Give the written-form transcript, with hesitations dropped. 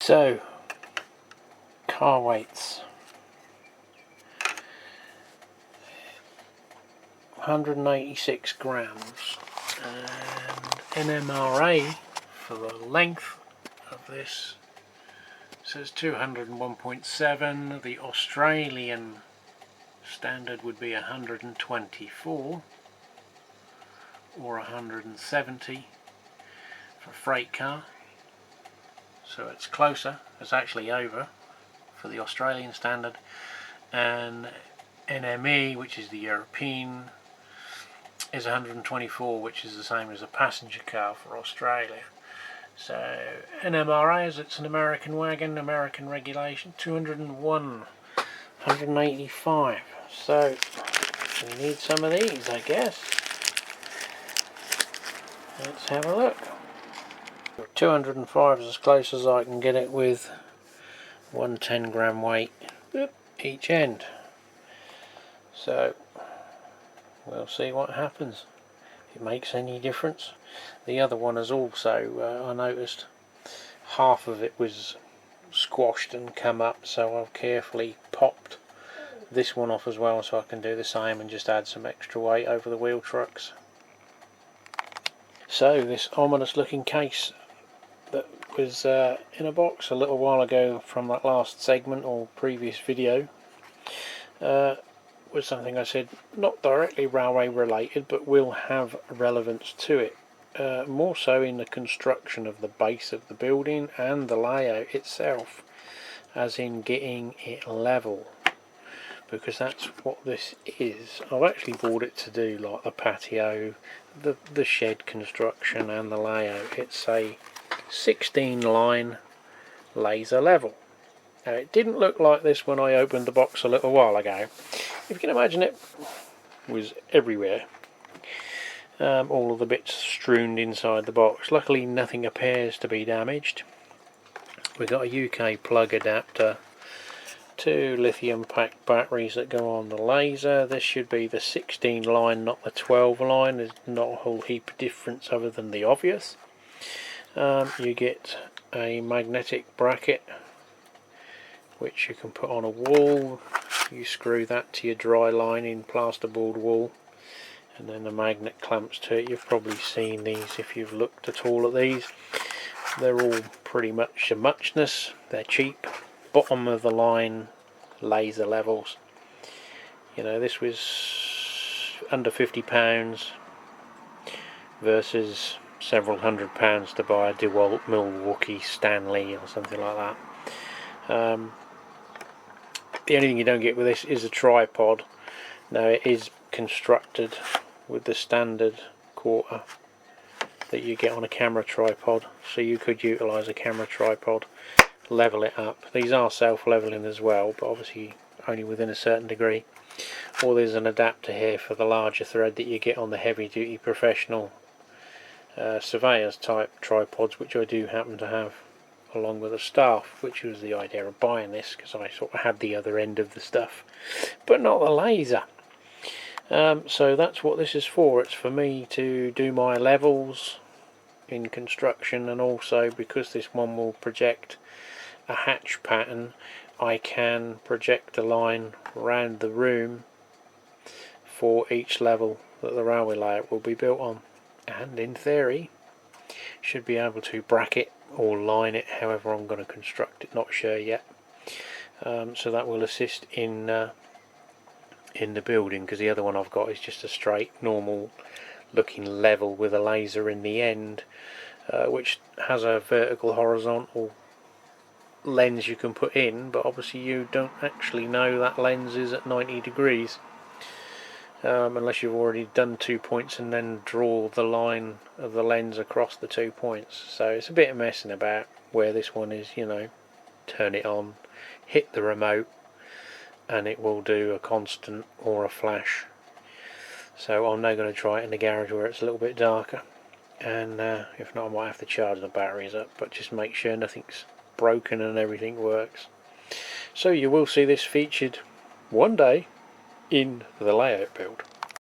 So, car weights. 186 grams, and NMRA for the length of this says 201.7. The Australian standard would be 124 or 170 for a freight car, so it's closer, it's actually over for the Australian standard. And NME, which is the European, is 124, which is the same as a passenger car for Australia. So NMRA, as it's an American wagon, American regulation, 201, 185. So we need some of these, I guess. Let's have a look. 205 is as close as I can get it with 110 gram weight each end. So we'll see what happens, if it makes any difference. The other one is also, I noticed half of it was squashed and come up, so I've carefully popped this one off as well, so I can do the same and just add some extra weight over the wheel trucks. So this ominous looking case that was in a box a little while ago from that last segment or previous video was something I said not directly railway related, but will have relevance to it, more so in the construction of the base of the building and the layout itself, as in getting it level, because that's what this is. I've actually bought it to do like the patio, the shed construction and the layout. It's a 16 line laser level. Now it didn't look like this when I opened the box a little while ago. If you can imagine, it was everywhere. All of the bits strewn inside the box. Luckily nothing appears to be damaged. We've got a UK plug adapter, 2 lithium pack batteries that go on the laser. This should be the 16 line, not the 12 line. There's not a whole heap of difference other than the obvious. You get a magnetic bracket which you can put on a wall. You screw that to your dry lining plasterboard wall, and then the magnet clamps to it. You've probably seen these if you've looked at all at these. They're all pretty much a muchness. They're cheap, bottom of the line laser levels. You know, this was under £50 versus several £100 to buy a DeWalt Milwaukee Stanley or something like that. The only thing you don't get with this is a tripod. Now it is constructed with the standard quarter that you get on a camera tripod, so you could utilise a camera tripod, level it up. These are self-leveling as well, but obviously only within a certain degree. Or there's an adapter here for the larger thread that you get on the heavy-duty professional surveyors type tripods, which I do happen to have along with the staff, which was the idea of buying this, because I sort of had the other end of the stuff but not the laser. So that's what this is for. It's for me to do my levels in construction, and also because this one will project a hatch pattern, I can project a line around the room for each level that the railway layout will be built on, and in theory should be able to bracket or line it however I'm going to construct it, not sure yet. So that will assist in the building, because the other one I've got is just a straight normal looking level with a laser in the end, which has a vertical horizontal lens you can put in, but obviously you don't actually know that lens is at 90 degrees unless you've already done 2 points and then draw the line of the lens across the 2 points. So it's a bit of messing about where this one is. You know, turn it on, hit the remote, and it will do a constant or a flash. So I'm now going to try it in the garage where it's a little bit darker, and if not I might have to charge the batteries up, but just make sure nothing's broken and everything works. So you will see this featured one day in the layout build.